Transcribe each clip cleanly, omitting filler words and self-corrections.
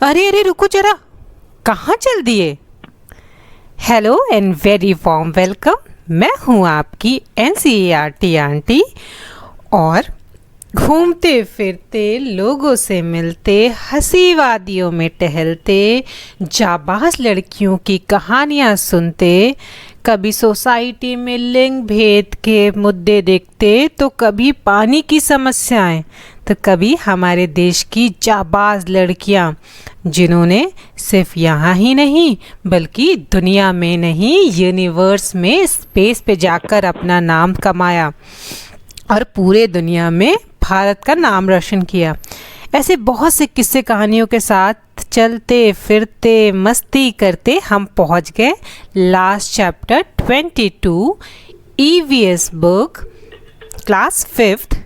अरे अरे रुको जरा, कहाँ चल दिए। Hello and very warm welcome. मैं हूँ आपकी NCERT आंटी और घूमते फिरते लोगों से मिलते, हंसी वादियों में टहलते, जाबाज लड़कियों की कहानियाँ सुनते, कभी सोसाइटी में लिंग भेद के मुद्दे देखते तो कभी पानी की समस्याएं, तो कभी हमारे देश की जाबाज लड़कियां जिन्होंने सिर्फ यहाँ ही नहीं बल्कि दुनिया में नहीं यूनिवर्स में स्पेस पे जाकर अपना नाम कमाया और पूरे दुनिया में भारत का नाम रोशन किया। ऐसे बहुत से किस्से कहानियों के साथ चलते फिरते मस्ती करते हम पहुंच गए last chapter 22 EVS book class 5th।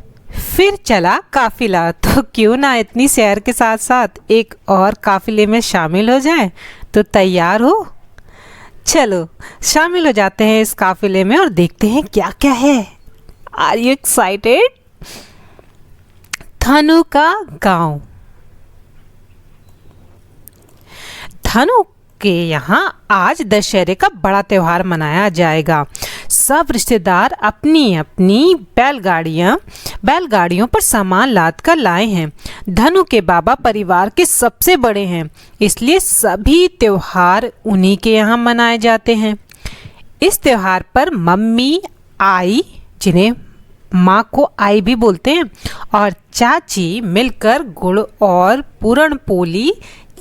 फिर चला काफिला, तो क्यों ना इतनी सैर के साथ साथ एक और काफिले में शामिल हो जाएं। तो तैयार हो? चलो शामिल हो जाते हैं इस काफिले में और देखते हैं क्या क्या है। Are you excited? धनु का गांव। धनु के यहाँ आज दशहरे का बड़ा त्योहार मनाया जाएगा। सब रिश्तेदार अपनी अपनी बैलगाड़ियों पर सामान लाद कर लाए हैं। धनु के बाबा परिवार के सबसे बड़े हैं, इसलिए सभी त्योहार उन्हीं के यहाँ मनाए जाते हैं। इस त्योहार पर मम्मी, आई जिन्हें माँ को आई भी बोलते हैं, और चाची मिलकर गुड़ और पूरण पोली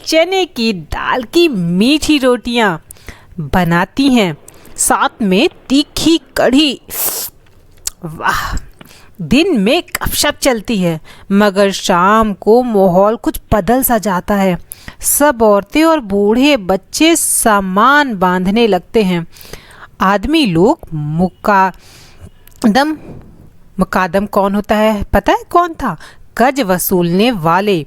चने की दाल की मीठी रोटियां बनाती हैं, साथ में तीखी कढ़ी। वाह! दिन में गपशप चलती है, मगर शाम को माहौल कुछ बदल सा जाता है। सब औरतें और बूढ़े बच्चे सामान बांधने लगते हैं। आदमी लोग मुकादम कौन होता है पता है? कौन था? कर्ज वसूलने वाले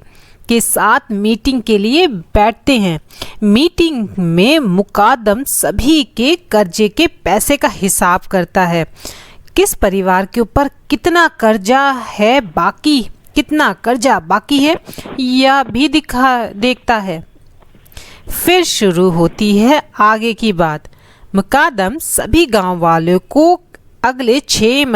के साथ मीटिंग के लिए बैठते हैं। मीटिंग में मुकादम सभी के कर्जे के पैसे का हिसाब करता है। किस परिवार के ऊपर कितना कर्जा बाकी है यह भी देखता है। फिर शुरू होती है आगे की बात। मुकादम सभी गांव वालों को अगले 6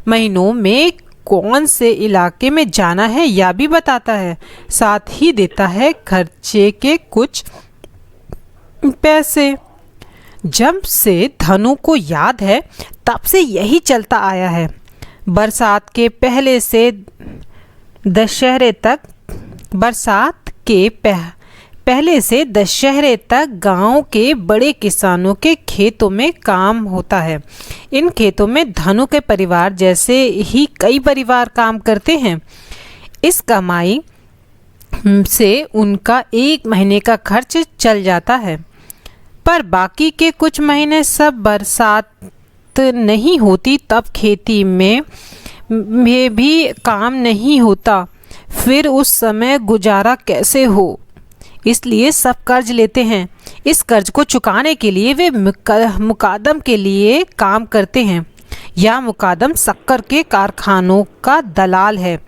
महीनों में कौन से इलाके में जाना है यह भी बताता है, साथ ही देता है खर्चे के कुछ पैसे। जब से धनु को याद है तब से यही चलता आया है। बरसात के पहले से दशहरे तक गांव के बड़े किसानों के खेतों में काम होता है। इन खेतों में धनु के परिवार जैसे ही कई परिवार काम करते हैं। इस कमाई से उनका 1 महीने का खर्च चल जाता है, पर बाकी के कुछ महीने सब बरसात नहीं होती तब खेती में भी काम नहीं होता। फिर उस समय गुजारा कैसे हो, इसलिए सब कर्ज लेते हैं। इस कर्ज को चुकाने के लिए वे मुकादम के लिए काम करते हैं। यह मुकादम शक्कर के कारखानों का दलाल है।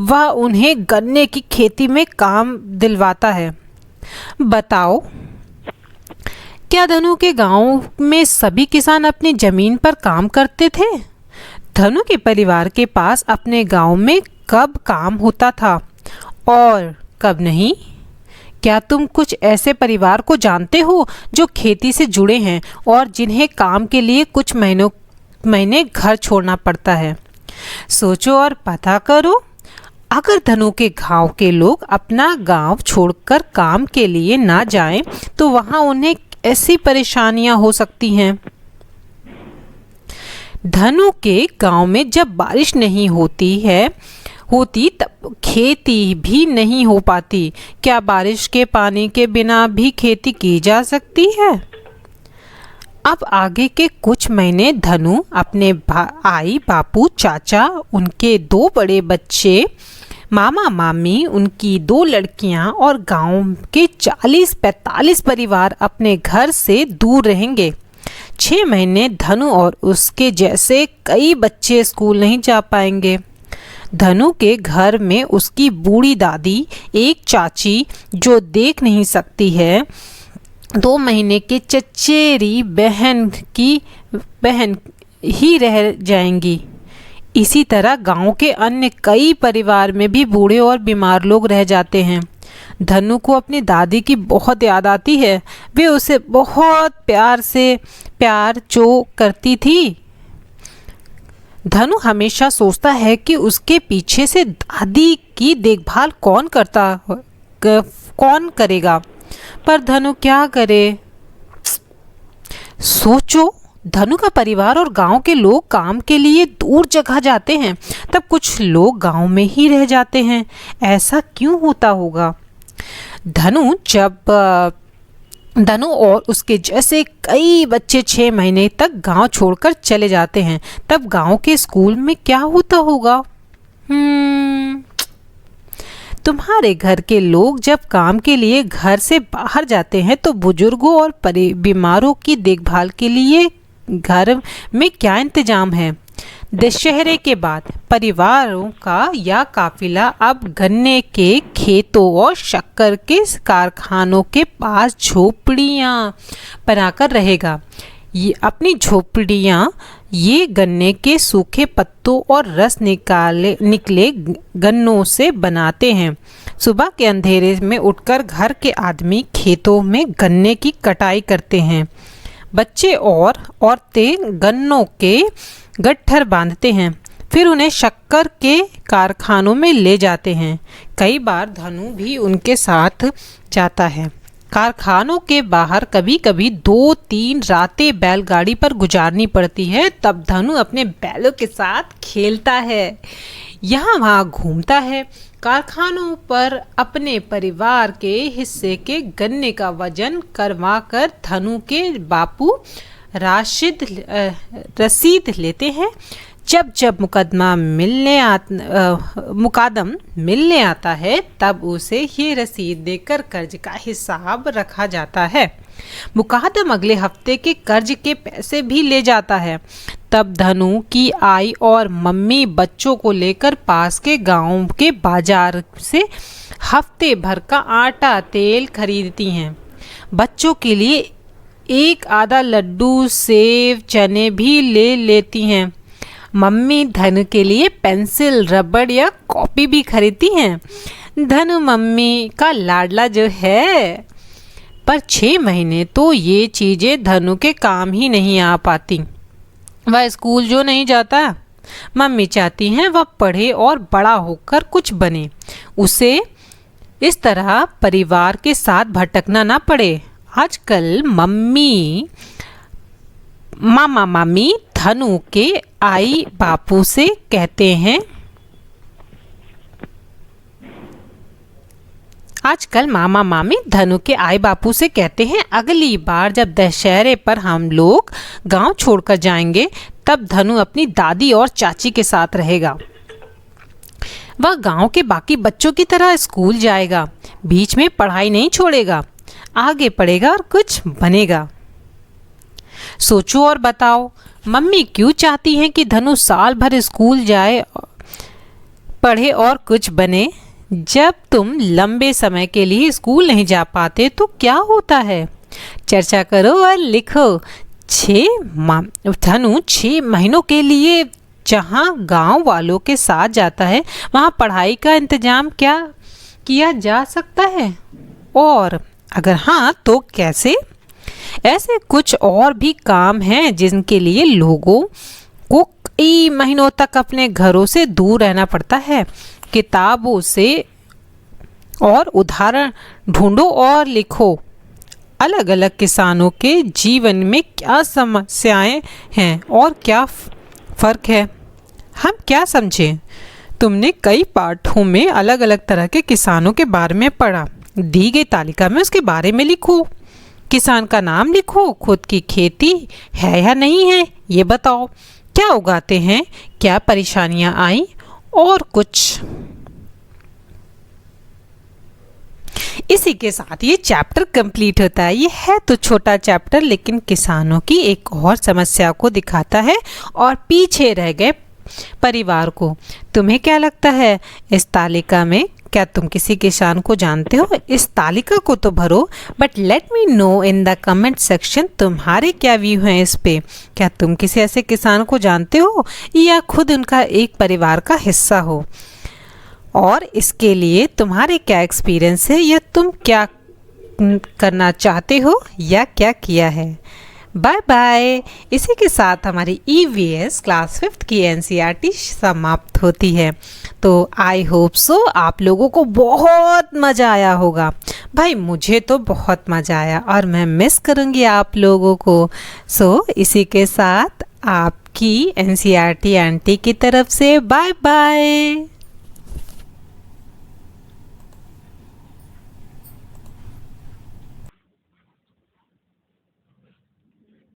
वह उन्हें गन्ने की खेती में काम दिलवाता है। बताओ, क्या धनु के गांव में सभी किसान अपनी जमीन पर काम करते थे? धनु के परिवार के पास अपने गांव में कब काम होता था और कब नहीं? क्या तुम कुछ ऐसे परिवार को जानते हो जो खेती से जुड़े हैं और जिन्हें काम के लिए कुछ महीने घर छोड़ना पड़ता है? सोचो और पता करो। अगर धनु के गांव के लोग अपना गांव छोड़कर काम के लिए ना जाएं, तो वहां उन्हें ऐसी परेशानियां हो सकती हैं। धनु के गांव में जब बारिश नहीं होती तब खेती भी नहीं हो पाती। क्या बारिश के पानी के बिना भी खेती की जा सकती है? अब आगे के कुछ महीने धनु अपने आई, बापू, चाचा, उनके 2 बड़े बच्चे, मामा मामी, उनकी 2 लड़कियां और गांव के 40-45 परिवार अपने घर से दूर रहेंगे। 6 महीने धनु और उसके जैसे कई बच्चे स्कूल नहीं जा पाएंगे। धनु के घर में उसकी बूढ़ी दादी, एक चाची जो देख नहीं सकती है, 2 महीने के चचेरी बहन ही रह जाएंगी। इसी तरह गांव के अन्य कई परिवार में भी बूढ़े और बीमार लोग रह जाते हैं। धनु को अपनी दादी की बहुत याद आती है। वे उसे बहुत प्यार जो करती थी। धनु हमेशा सोचता है कि उसके पीछे से दादी की देखभाल कौन करेगा, पर धनु क्या करे। सोचो, धनु का परिवार और गांव के लोग काम के लिए दूर जगह जाते हैं, तब कुछ लोग गांव में ही रह जाते हैं। ऐसा क्यों होता होगा? धनु और उसके जैसे कई बच्चे 6 महीने तक गांव छोड़कर चले जाते हैं, तब गांव के स्कूल में क्या होता होगा? तुम्हारे घर के लोग जब काम के लिए घर से बाहर जाते हैं तो बुजुर्गों और बीमारों की देखभाल के लिए घर में क्या इंतजाम है? दशहरे के बाद परिवारों का यह काफिला अब गन्ने के खेतों और शक्कर के कारखानों के पास झोपड़ियाँ बनाकर रहेगा। ये अपनी झोपड़ियाँ ये गन्ने के सूखे पत्तों और रस निकले गन्नों से बनाते हैं। सुबह के अंधेरे में उठकर घर के आदमी खेतों में गन्ने की कटाई करते हैं। बच्चे और औरतें गन्नों के गट्ठर बांधते हैं, फिर उन्हें शक्कर के कारखानों में ले जाते हैं। कई बार धनु भी उनके साथ जाता है। कारखानों के बाहर कभी कभी 2-3 रातें बैलगाड़ी पर गुजारनी पड़ती है। तब धनु अपने बैलों के साथ खेलता है, यहाँ वहाँ घूमता है। कारखानों पर अपने परिवार के हिस्से के गन्ने का वजन करवाकर धनु के बापू रसीद लेते हैं। जब जब मुकदम मिलने आता है तब उसे ये रसीद देकर कर्ज का हिसाब रखा जाता है। मुकदम अगले हफ्ते के कर्ज के पैसे भी ले जाता है। तब धनु की आई और मम्मी बच्चों को लेकर पास के गांव के बाजार से हफ्ते भर का आटा तेल खरीदती हैं। बच्चों के लिए एक आधा लड्डू, सेव, चने भी ले लेती हैं। मम्मी धनु के लिए पेंसिल, रबड़ या कॉपी भी खरीदती हैं। धनु मम्मी का लाडला जो है, पर 6 महीने तो ये चीज़ें धनु के काम ही नहीं आ पाती। वह स्कूल जो नहीं जाता, मम्मी चाहती हैं वह पढ़े और बड़ा होकर कुछ बने। उसे इस तरह परिवार के साथ भटकना ना पड़े। आजकल मामी धनु के आई बापू से कहते हैं, आजकल मामा मामी धनु के आई बापू से कहते हैं अगली बार जब दशहरे पर हम लोग गांव छोड़कर जाएंगे तब धनु अपनी दादी और चाची के साथ रहेगा। वह गांव के बाकी बच्चों की तरह स्कूल जाएगा, बीच में पढ़ाई नहीं छोड़ेगा, आगे पढ़ेगा और कुछ बनेगा। सोचो और बताओ, मम्मी क्यों चाहती हैं कि धनु साल भर स्कूल जाए, पढ़े और कुछ बने? जब तुम लंबे समय के लिए स्कूल नहीं जा पाते तो क्या होता है? चर्चा करो और लिखो। धनु 6 महीनों के लिए जहाँ गांव वालों के साथ जाता है वहाँ पढ़ाई का इंतजाम क्या किया जा सकता है? और अगर हाँ तो कैसे? ऐसे कुछ और भी काम हैं जिनके लिए लोगों को कई महीनों तक अपने घरों से दूर रहना पड़ता है। किताबों से और उदाहरण ढूंढो और लिखो। अलग अलग किसानों के जीवन में क्या समस्याएं हैं और क्या फ़र्क है, हम क्या समझें? तुमने कई पाठों में अलग अलग तरह के किसानों के बारे में पढ़ा। दी गई तालिका में उसके बारे में लिखो। किसान का नाम लिखो। खुद की खेती है या नहीं है ये बताओ। क्या उगाते हैं, क्या परेशानियां आई और कुछ। इसी के साथ ये चैप्टर कंप्लीट होता है। ये है तो छोटा चैप्टर, लेकिन किसानों की एक और समस्या को दिखाता है और पीछे रह गए परिवार को। तुम्हें क्या लगता है इस तालिका में? क्या तुम किसी किसान को जानते हो? इस तालिका को तो भरो, but let me know in the comment section तुम्हारे क्या व्यू हैं इस पे। क्या तुम किसी ऐसे किसान को जानते हो या खुद उनका एक परिवार का हिस्सा हो? और इसके लिए तुम्हारे क्या एक्सपीरियंस है या तुम क्या करना चाहते हो या क्या किया है? Bye bye. इसी के साथ हमारी EVS क्लास 5th की NCERT समाप्त होती है। तो आई होप सो आप लोगों को बहुत मज़ा आया होगा। भाई मुझे तो बहुत मज़ा आया और मैं मिस करूँगी आप लोगों को। सो इसी के साथ आपकी NCERT आंटी की तरफ से बाय बाय।